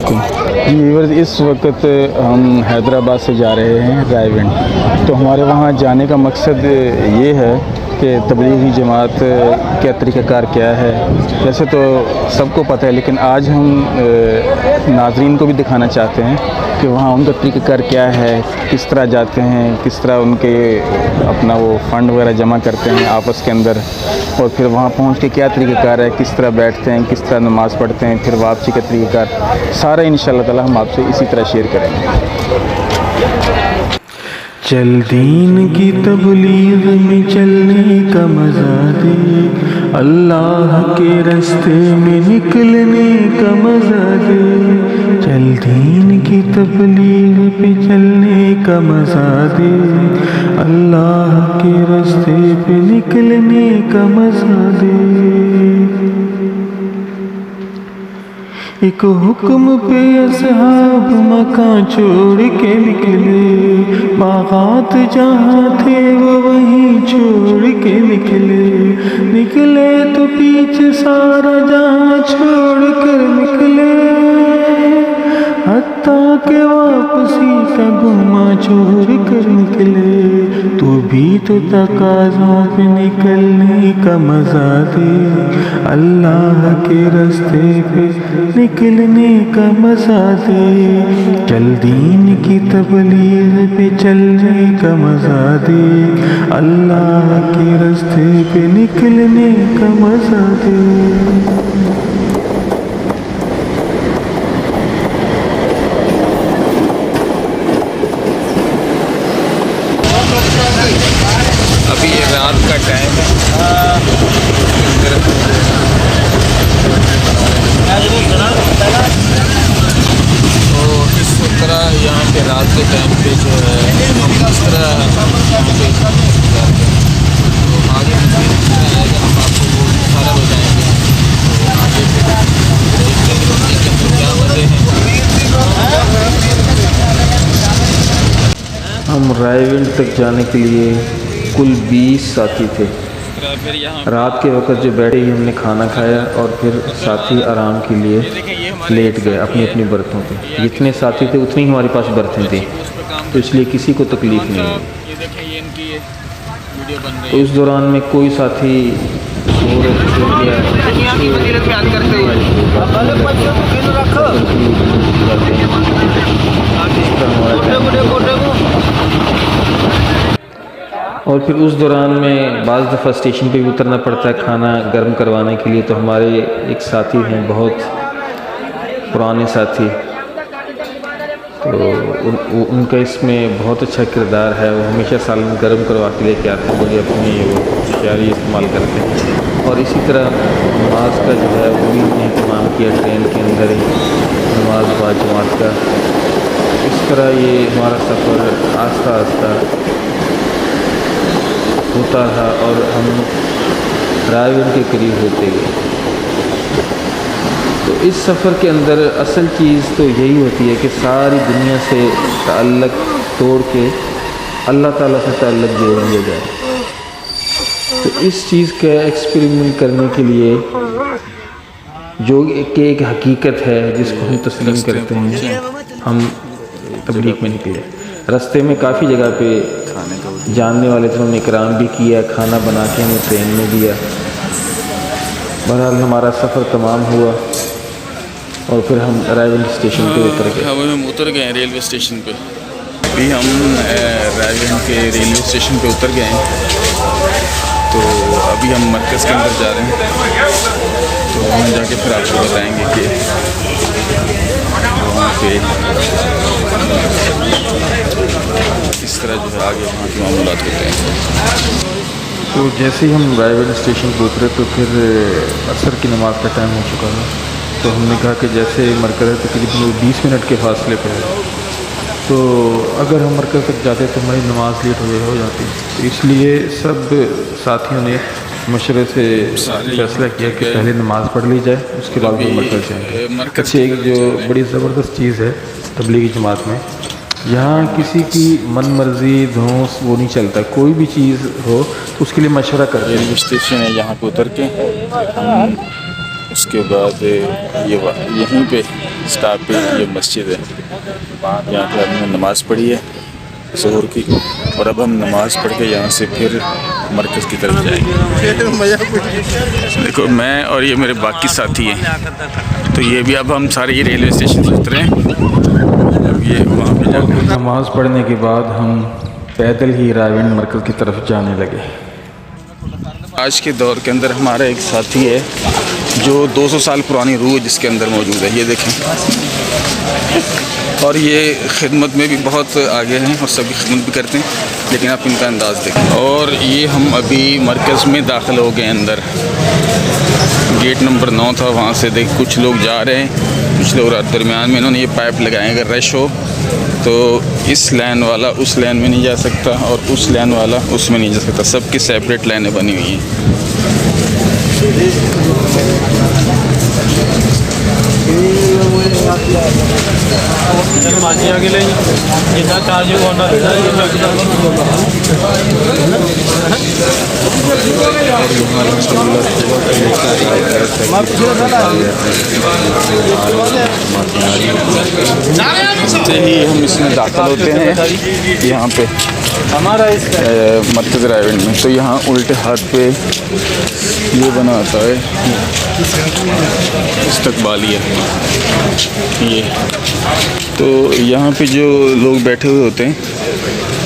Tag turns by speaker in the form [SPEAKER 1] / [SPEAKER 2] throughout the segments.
[SPEAKER 1] जी viewers, इस वक्त हम हैदराबाद से जा रहे हैं रायविंड। तो हमारे वहाँ जाने का मकसद ये है कि तबलीगी जमात क्या तरीक़ाकार क्या है। वैसे तो सबको पता है, लेकिन आज हम नाज़रीन को भी दिखाना चाहते हैं कि वहाँ उनका तरीक़ाकार क्या है, किस तरह जाते हैं, किस तरह उनके अपना वो फ़ंड वगैरह जमा करते हैं आपस के अंदर, और फिर वहाँ पहुँच के क्या तरीक़ाकार है, किस तरह बैठते हैं, किस तरह नमाज़ पढ़ते हैं, फिर वापसी का तरीक़ाकार सारा इंशाअल्लाह ताला हम आपसे इसी तरह शेयर करेंगे।
[SPEAKER 2] चल दीन की तबलीग में चलने का मज़ा दे, अल्लाह के रास्ते में निकलने का मज़ा दे। चल दीन की तबलीग पे चलने का मज़ा दे, अल्लाह के रास्ते पे निकलने का मज़ा दे। एक हुक्म पे असहाब मकान छोड़ के निकले, बागात जहाँ थे वो वहीं छोड़ के निकले तो पीछे सारा जहाँ छोड़ कर निकले, हत्ता के वापसी का गुमा छोड़ कर निकले। तू भी तो तकाज़ों पे निकलने का मज़ा दे, अल्लाह के रास्ते पे निकलने का मज़ा दे। चल दीन की तबलीग पे चलने का मज़ा दे, अल्लाह के रास्ते पे निकलने का मज़ा दे।
[SPEAKER 3] अभी ये रात का टाइम है। तो इस तरह यहाँ पे रात के टाइम पे जो है हम इस तरह तो आगे आएगा, हम आपको वो सारा बताएंगे। तो आगे देखते हैं क्या मज़े हैं।
[SPEAKER 1] हम रायविंड तक जाने के लिए कुल 20 साथी थे। रात के वक्त जो बैठे ही हमने खाना खाया और फिर साथी आराम के लिए लेट गए अपनी अपनी बर्थों पे। जितने साथी थे उतनी ही हमारे पास बर्थें थी, तो इसलिए किसी को तकलीफ़ नहीं हुई। तो इस दौरान में कोई साथी सो गया, और फिर उस दौरान में बाज़ दफ़ा स्टेशन पे भी उतरना पड़ता है खाना गर्म करवाने के लिए। तो हमारे एक साथी हैं, बहुत पुराने साथी, तो उनका इसमें बहुत अच्छा किरदार है। वो हमेशा सालन गर्म करवा के लेके आते हैं, मुझे अपनी वो होशियारी इस्तेमाल करते हैं। और इसी तरह नमाज का जो है वो भी इंतज़ाम किया ट्रेन के अंदर ही, नमाज बाजमात का। इस तरह ये हमारा सफ़र आस्ता आस्ता होता था और हम रायविंड के करीब होते गए। तो इस सफ़र के अंदर असल चीज़ तो यही होती है कि सारी दुनिया से ताल्लुक़ तोड़ के अल्लाह ताला से ताल्लुक़ जोड़ लिया जाए। तो इस चीज़ का एक्सपेरिमेंट करने के लिए जो कि एक हकीकत है जिसको हम तस्लीम करते हैं, हम तबलीग में निकले। रास्ते में काफ़ी जगह पे जानने वाले थे, उन्होंने इकराम भी किया, खाना बना के हमें ट्रेन में दिया। बहरहाल हमारा सफ़र तमाम हुआ और फिर हम रायविंड स्टेशन पे उतर गए।
[SPEAKER 3] हम उतर गए रेलवे स्टेशन पे। अभी हम रायविंड के रेलवे स्टेशन पे उतर गए हैं। तो अभी हम मरकज़ के अंदर जा रहे हैं। तो वहाँ जाके फिर आपको बताएंगे कि वहाँ पे किस तरह जो है आगे वहाँ के मामूलात होते हैं।
[SPEAKER 1] तो जैसे ही हम रायविंड स्टेशन पर उतरे तो फिर असर की नमाज़ का टाइम हो चुका था। तो हमने कहा कि जैसे मरकज़ तकरीबन 20 मिनट के फासले पर है, तो अगर हम मरकज़ तक जाते तो हमारी नमाज़ लेट हो जाती। तो इसलिए सब साथियों ने मशवरे से फैसला किया कि पहले नमाज़ पढ़ ली जाए, उसके बाद वो मरकज़ जाएंगे। अच्छी एक जो बड़ी ज़बरदस्त चीज़ है तबलीगी जमात में, यहाँ किसी की मन मर्ज़ी धौंस वो नहीं चलता। कोई भी चीज़ हो तो उसके लिए मशवरा करते हैं।
[SPEAKER 3] रेलवे स्टेशन है, यहाँ पे उतर के हम उसके बाद यहीं पे स्टॉप पे ये मस्जिद है, यहाँ पे हमने नमाज़ पढ़ी है ज़ोहर की, और अब हम नमाज़ पढ़ के यहाँ से फिर मरकज़ की तरफ जाएंगे। देखो मैं और ये मेरे बाकी साथी हैं, तो ये भी अब हम सारे ये रेलवे स्टेशन से उतरे हैं। अब ये वहाँ पे जाकर
[SPEAKER 1] नमाज़ पढ़ने के बाद हम पैदल ही रायविंड मरकज़ की तरफ जाने लगे।
[SPEAKER 3] आज के दौर के अंदर हमारा एक साथी है जो 200 साल पुरानी रूह जिसके अंदर मौजूद है, ये देखें, और ये खिदमत में भी बहुत आगे हैं और सभी खिदमत भी करते हैं, लेकिन आप इनका अंदाज़ देखें। और ये हम अभी मरकज़ में दाखिल हो गए अंदर, गेट नंबर 9 था, वहाँ से देख कुछ लोग जा रहे हैं, कुछ लोग दरमियान में इन्होंने ये पाइप लगाए, अगर रश हो तो इस लाइन वाला उस लाइन में नहीं जा सकता और उस लाइन वाला उसमें नहीं जा सकता, सबकी सेपरेट लाइनें बनी हुई हैं। से ही हम इसमें दाखिल होते हैं यहाँ पे हमारा इस मरकज़ रायविंड में, तो यहाँ उल्टे हाथ पे ये बना होता है इस्तकबालिया, ये तो यहाँ पे जो लोग बैठे हुए होते हैं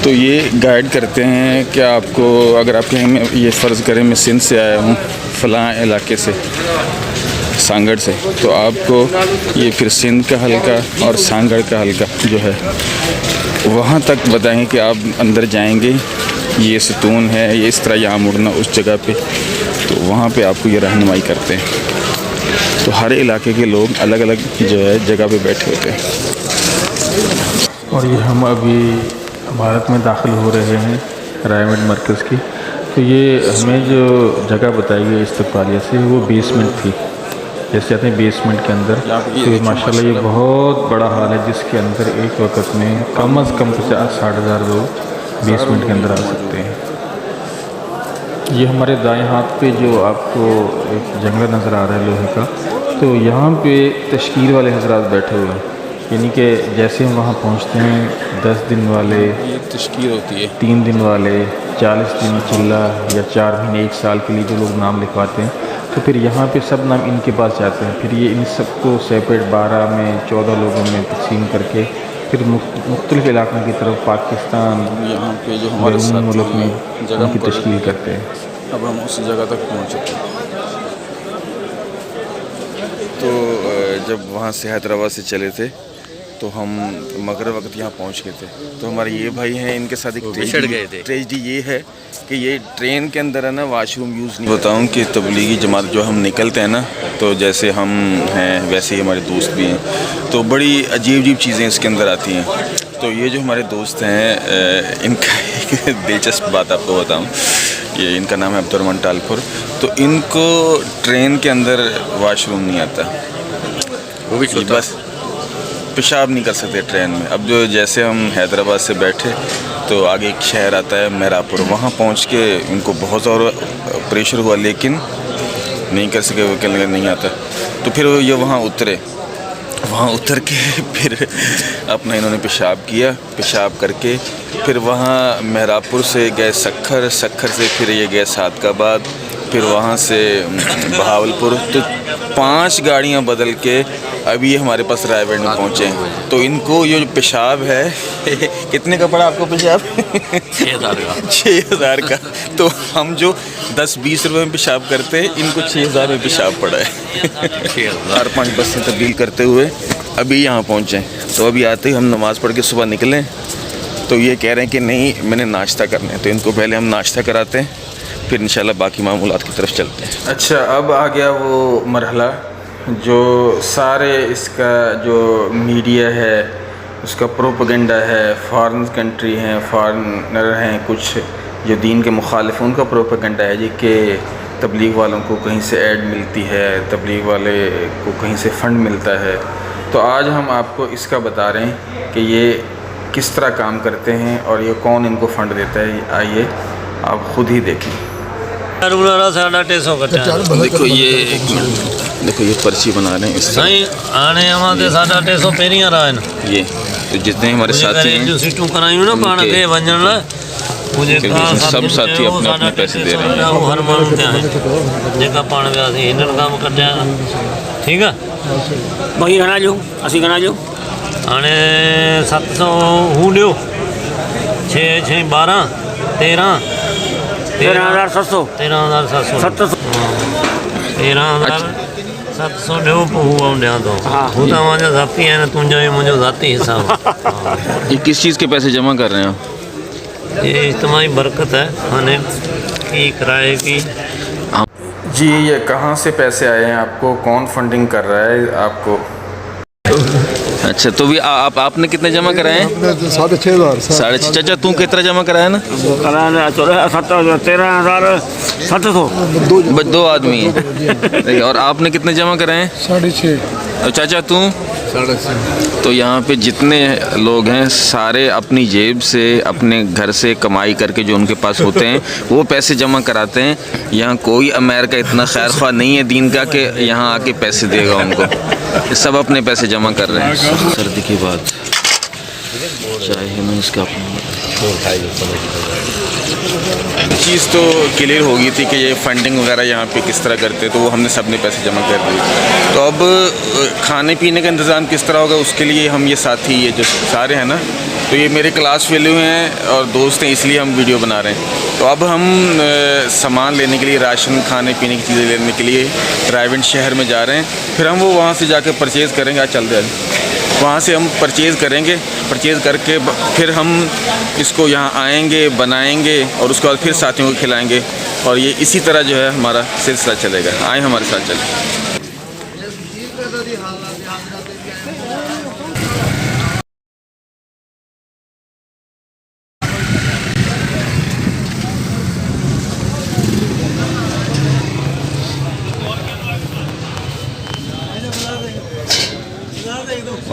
[SPEAKER 3] तो ये गाइड करते हैं कि आपको, अगर आप कहें मैं ये फ़र्ज़ करें मैं सिंध से आया हूँ फ़लाँ इलाके से, सांगड़ से, तो आपको ये फिर सिंध का हल्का और सांगड़ का हल्का जो है वहाँ तक बताएंगे कि आप अंदर जाएंगे, ये सतून है, ये इस तरह यहाँ मुड़ना उस जगह पे, तो वहाँ पे आपको ये रहनुमाई करते हैं। तो हर इलाके के लोग अलग अलग जो है जगह पे बैठे होते हैं।
[SPEAKER 1] और ये हम अभी इमारत में दाखिल हो रहे हैं रायविंड मरकज़ की। तो ये हमें जो जगह बताई गई इस्तकबालिया से, वो बेसमेंट थी, जैसे आते हैं बेसमेंट के अंदर। तो माशाल्लाह ये बहुत बड़ा हॉल है जिसके अंदर एक वक्त में कम अज़ कम 50-60 हज़ार लोग बेसमेंट के अंदर आ सकते हैं। ये हमारे दाएं हाथ पे जो आपको एक जंगला नज़र आ रहा है लोहे का, तो यहाँ पे तशकीर वाले हजरात बैठे हुए हैं, यानी कि जैसे हम वहाँ पहुँचते हैं 10 दिन वाले,
[SPEAKER 3] ये तशकीर होती है,
[SPEAKER 1] 3 दिन वाले, 40 दिन चिल्ला या 4 महीने 1 साल के लिए जो लोग नाम लिखवाते हैं, तो फिर यहाँ पे सब नाम इनके पास जाते हैं। फिर ये इन सबको सेपरेट 12 में 14 लोगों में तकसीम करके फिर मुख्तलिफ इलाक़ों की तरफ पाकिस्तान
[SPEAKER 3] यहाँ पे जो हमारे साथ
[SPEAKER 1] मुल्क में
[SPEAKER 3] जगह
[SPEAKER 1] उनकी तशकील करते हैं।
[SPEAKER 3] अब हम उस जगह तक पहुँच चुके हैं। तो जब वहाँ से हैदराबाद से चले थे तो हम मगरिब वक्त यहाँ पहुँच गए थे, तो हमारे ये भाई हैं, इनके साथ एक ट्रेजेडी ये है कि ये ट्रेन के अंदर है ना वाशरूम यूज़ नहीं। बताऊँ कि तबलीगी जमात जो हम निकलते हैं ना, तो जैसे हम हैं वैसे ही हमारे दोस्त भी हैं, तो बड़ी अजीब अजीब चीज़ें इसके अंदर आती हैं। तो ये जो हमारे दोस्त हैं, इनका एक दिलचस्प बात आपको बताऊँ, ये इनका नाम है अब्दुर्रहमान टालपुर, तो इनको ट्रेन के अंदर वाशरूम नहीं आता, वो भी बस पेशाब नहीं कर सकते ट्रेन में। अब जो जैसे हम हैदराबाद से बैठे तो आगे एक शहर आता है मेहरापुर, वहाँ पहुँच के इनको बहुत ज़्यादा प्रेशर हुआ, लेकिन नहीं कर सके, वो कहने नहीं आता। तो फिर ये वहाँ उतरे, वहाँ उतर के फिर अपना इन्होंने पेशाब किया, पेशाब करके फिर वहाँ मेहरापुर से गए सखर, सखर से फिर ये गए सादकाबाद, फिर वहाँ से बहावलपुर, तो 5 गाड़ियाँ बदल के अभी हमारे पास रायविंड में पहुँचे। तो इनको ये जो पेशाब है कितने का पड़ा आपको पेशाब? 6,000 का। तो हम जो 10-20 रुपये में पेशाब करते हैं, इनको 6,000 में पेशाब पड़ा है। 4-5 बसें तब्दील करते हुए अभी यहाँ पहुँचे। तो अभी आते ही हम नमाज़ पढ़ के सुबह निकलें, तो ये कह रहे हैं कि नहीं मैंने नाश्ता करना है, तो इनको पहले हम नाश्ता कराते हैं, फिर इंशाल्लाह बाकी मामूलात की तरफ चलते हैं। अच्छा, अब आ गया वो मरहला जो सारे इसका जो मीडिया है उसका प्रोपेगेंडा है, फॉरेन कंट्री हैं, फॉरेनर हैं, कुछ जो दीन के मुखालिफ, उनका प्रोपेगेंडा है जी कि तबलीग वालों को कहीं से ऐड मिलती है, तबलीग वाले को कहीं से फ़ंड मिलता है। तो आज हम आपको इसका बता रहे हैं कि ये किस तरह काम करते हैं और ये कौन इनको फ़ंड देता है। आइए आप ख़ुद ही देखें।
[SPEAKER 4] देखो ये एक मिनट
[SPEAKER 3] देखो ये पर्ची बना रहे हैं इस तरह।
[SPEAKER 4] नहीं आने हमारे 850 पेरियां रहा
[SPEAKER 3] ये तो जितने हमारे साथी हैं
[SPEAKER 4] जो सीटू करायूं ना पाण
[SPEAKER 3] उनके-
[SPEAKER 4] के वंजन ला मुझे
[SPEAKER 3] सब साथी अपने अपने पैसे दे रहे हैं।
[SPEAKER 4] हर माण्हू ते आहे जेका पाण वियासीं हिननि काम कढिया ठीक है
[SPEAKER 5] भाई घना जो असी घना जो
[SPEAKER 4] हाणे 700 हू ॾियो 6 6 12 13
[SPEAKER 5] 13,700
[SPEAKER 4] 13,700
[SPEAKER 5] 700
[SPEAKER 4] 13,700 ॾियो पोइ हू ॾियां थो
[SPEAKER 5] हा।
[SPEAKER 4] हू त मुंहिंजा ज़ाती आहिनि तुंहिंजो ई मुंहिंजो ज़ाती हिसाब आहे।
[SPEAKER 3] ये किस चीज़ के पैसे जमा कर रहे हैं आप?
[SPEAKER 4] ये इज्तिमाई बरकत है खाने की किराए की।
[SPEAKER 1] जी, ये कहाँ से पैसे आए हैं आपको? कौन फंडिंग कर रहा है आपको?
[SPEAKER 3] अच्छा तो भी आपने कितने जमा कराए हैं?
[SPEAKER 6] 6,500
[SPEAKER 3] 6,500। चाचा तू कितना जमा कराया ना?
[SPEAKER 5] कराने 13,700
[SPEAKER 3] बस 2 आदमी हैं। देखिए, और आपने कितने जमा कराए हैं?
[SPEAKER 6] 6,500
[SPEAKER 3] और चाचा तू?
[SPEAKER 6] 6,500
[SPEAKER 3] तो यहाँ पे जितने लोग हैं सारे अपनी जेब से अपने घर से कमाई करके जो उनके पास होते हैं वो पैसे जमा कराते हैं। यहाँ कोई अमेरिका इतना खैर ख्वाह नहीं है दीन का कि यहाँ आके पैसे देगा उनको। ये सब अपने पैसे जमा कर रहे हैं। सर्दी की बात चाहे मैं इसका चीज़ तो क्लियर हो गई थी कि ये फंडिंग वगैरह यहाँ पे किस तरह करते हैं, तो वो हमने सब ने पैसे जमा कर दिए। तो अब खाने पीने का इंतज़ाम किस तरह होगा उसके लिए हम ये साथी ये जो सारे हैं ना, तो ये मेरे क्लास फेलो हैं और दोस्त हैं, इसलिए हम वीडियो बना रहे हैं। तो अब हम सामान लेने के लिए, राशन खाने पीने की चीज़ें लेने के लिए रायगंज शहर में जा रहे हैं। फिर हम वो वहाँ से जाकर परचेज़ करेंगे। आज चलते हैं वहाँ से हम परचेज़ करेंगे, परचेज़ करके फिर हम इसको यहाँ आएंगे, बनाएंगे और उसके बाद फिर साथियों को खिलाएंगे। और ये इसी तरह जो है हमारा सिलसिला चलेगा। आए हमारे साथ चलें।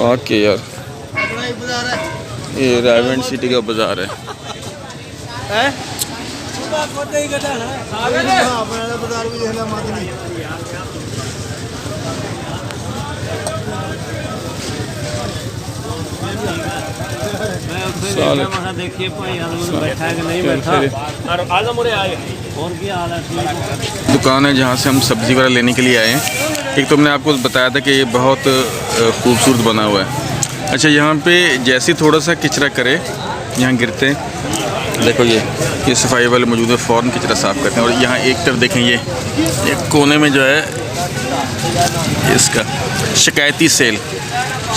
[SPEAKER 3] ओके यार, ये रायगंज सिटी का बाज़ार है।
[SPEAKER 4] देखिए बैठा है कि नहीं बैठा और आजा मुरे आए और क्या हाल है?
[SPEAKER 3] दुकान है जहाँ से हम सब्ज़ी वगैरह लेने के लिए आए हैं। एक तो मैंने आपको बताया था कि ये बहुत खूबसूरत बना हुआ है। अच्छा, यहाँ पे जैसे थोड़ा सा कचरा करे यहाँ गिरते हैं। देखो ये सफाई वाले मौजूद है, फ़ौरन कचरा साफ़ करते हैं। और यहाँ एक तरफ देखें, ये कोने में जो है इसका शिकायती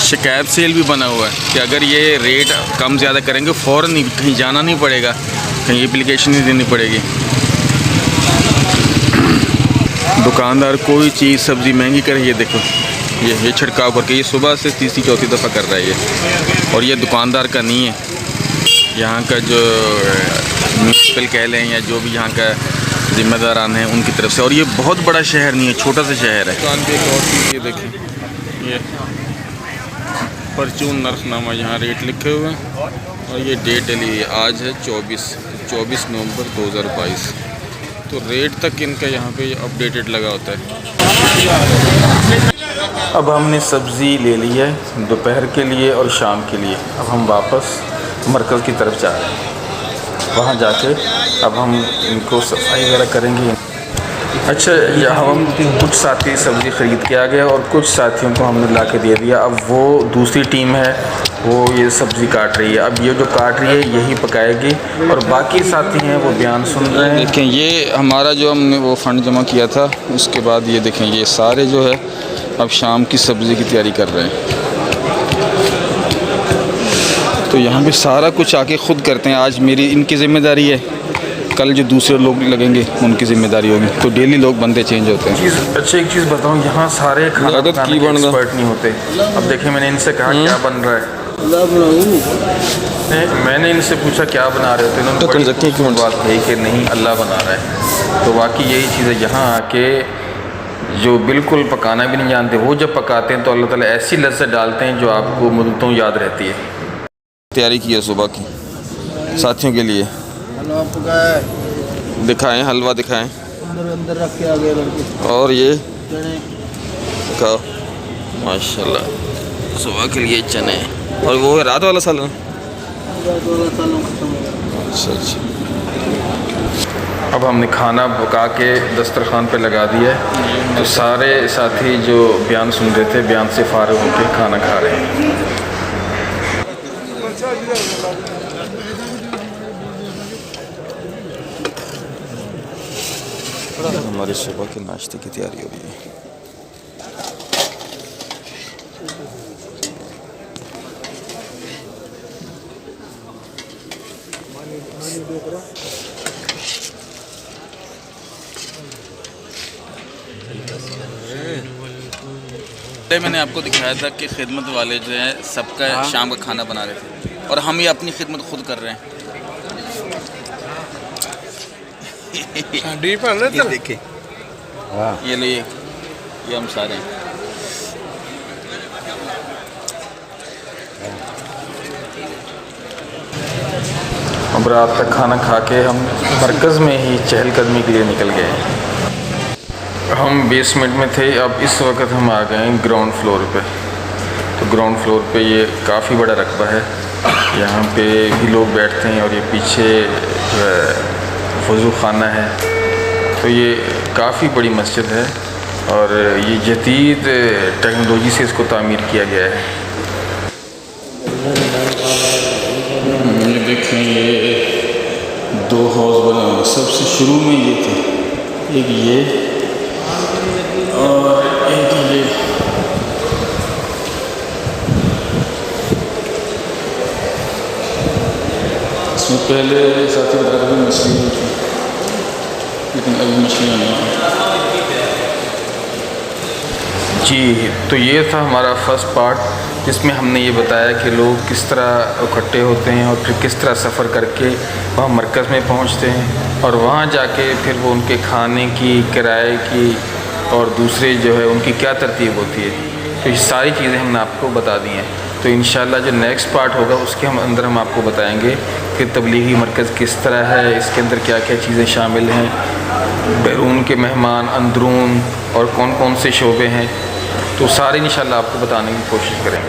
[SPEAKER 3] शिकायत सेल भी बना हुआ है कि अगर ये रेट कम ज़्यादा करेंगे फ़ौरन नहीं, कहीं जाना नहीं पड़ेगा, कहीं एप्लीकेशन नहीं देनी पड़ेगी। दुकानदार कोई चीज़ सब्ज़ी महंगी करे, ये देखो ये छिड़काव करके ये सुबह से तीसरी चौथी दफ़ा कर रहा है ये। और ये दुकानदार का नहीं है, यहाँ का जो म्यूनसिपल कह लें या जो भी यहाँ का ज़िम्मेदारान हैं उनकी तरफ से। और ये बहुत बड़ा शहर नहीं है, छोटा सा शहर है। दुकान पे एक और चीज़ ये देखिए, ये परचून नर्सनामा यहाँ रेट लिखे हुए हैं और ये डेट है, आज है 24 नवंबर 2022। तो रेट तक इनका यहाँ पे अपडेटेड लगा होता है। अब हमने सब्ज़ी ले ली है दोपहर के लिए और शाम के लिए। अब हम वापस मरकज़ की तरफ जा रहे हैं। वहाँ जाके अब हम इनको सफाई वगैरह करेंगे। अच्छा, यहाँ हम कुछ साथी सब्ज़ी ख़रीद के आ गए और कुछ साथियों को हमने ला के दे दिया। अब वो दूसरी टीम है, वो ये सब्ज़ी काट रही है। अब ये जो काट रही है यही पकाएगी और बाकी साथी हैं वो बयान सुन रहे हैं। देखें, ये हमारा जो हमने वो फ़ंड जमा किया था, उसके बाद ये देखें ये सारे जो है अब शाम की सब्ज़ी की तैयारी कर रहे हैं। तो यहाँ पे सारा कुछ आके ख़ुद करते हैं। आज मेरी इनकी ज़िम्मेदारी है, कल जो दूसरे लोग लगेंगे उनकी ज़िम्मेदारी होगी। तो डेली लोग बंदे चेंज होते हैं। अच्छा, एक चीज़ बताऊँ, यहाँ सारे खाना बनाने के एक्सपर्ट नहीं होते। अब देखिए, मैंने इनसे कहा क्या बन रहा है, मैंने इनसे पूछा क्या बना रहे हो, तो इन्होंने बड़ी बात कही कि नहीं, अल्लाह बना रहा है। तो बाकी यही चीज़ है, यहाँ आके जो बिल्कुल पकाना भी नहीं जानते, वो जब पकाते हैं तो अल्लाह ताला ऐसी लज्जत डालते हैं जो आपको मुद्दतों याद रहती है। तैयारी की है सुबह की साथियों के लिए। दिखाएं, हलवा दिखाएं।
[SPEAKER 6] अंदर रख के आ गए लड़के।
[SPEAKER 3] और ये खाओ माशाल्लाह। सुबह के लिए चने और वो है रात वाला सालन। अच्छा अच्छा। अब हमने खाना पका के दस्तरखान पे लगा दिया है, तो सारे साथी जो बयान सुन रहे थे बयान से फारिग होकर खाना खा रहे हैं। हमारे सुबह के नाश्ते की तैयारी हो रही है। मैंने आपको दिखाया था कि खिदमत वाले जो है सबका शाम का खाना बना रहे थे, और हम ये अपनी खिदमत खुद कर रहे हैं। ये देखिए, ये लो, ये हम सारे हैं। अब रात तक खाना खा के हम मरकज़ में ही चहलकदमी के लिए निकल गए। हम बेसमेंट में थे, अब इस वक्त हम आ गए हैं ग्राउंड फ्लोर पे। तो ग्राउंड फ्लोर पे ये काफ़ी बड़ा रकबा है, यहाँ पे भी लोग बैठते हैं, और ये पीछे जो है वज़ू खाना है। तो ये काफ़ी बड़ी मस्जिद है, और ये जदीद टेक्नोलॉजी से इसको तामीर किया गया है। ये देखें, ये 2 हाउस बने हुए। सबसे शुरू में ये थे, एक ये और एक ये। इसमें पहले साथी बता रहे थे मछलियाँ थी, लेकिन अभी मछलियाँ नहीं। जी, तो ये था हमारा फर्स्ट पार्ट, जिसमें हमने ये बताया कि लोग किस तरह इकट्ठे होते हैं और फिर किस तरह सफ़र करके वहाँ मरकज़ में पहुँचते हैं, और वहाँ जाके फिर वो उनके खाने की, किराए की और दूसरे जो है उनकी क्या तरतीब होती है। तो ये सारी चीज़ें हमने आपको बता दी हैं। तो इंशाल्लाह जो नेक्स्ट पार्ट होगा उसके अंदर हम आपको बताएंगे कि तबलीगी मरकज़ किस तरह है, इसके अंदर क्या क्या चीज़ें शामिल हैं, बैरून के मेहमान, अंदरून, और कौन कौन से शोबे हैं। तो सारे इंशाल्लाह आपको बताने की कोशिश करेंगे।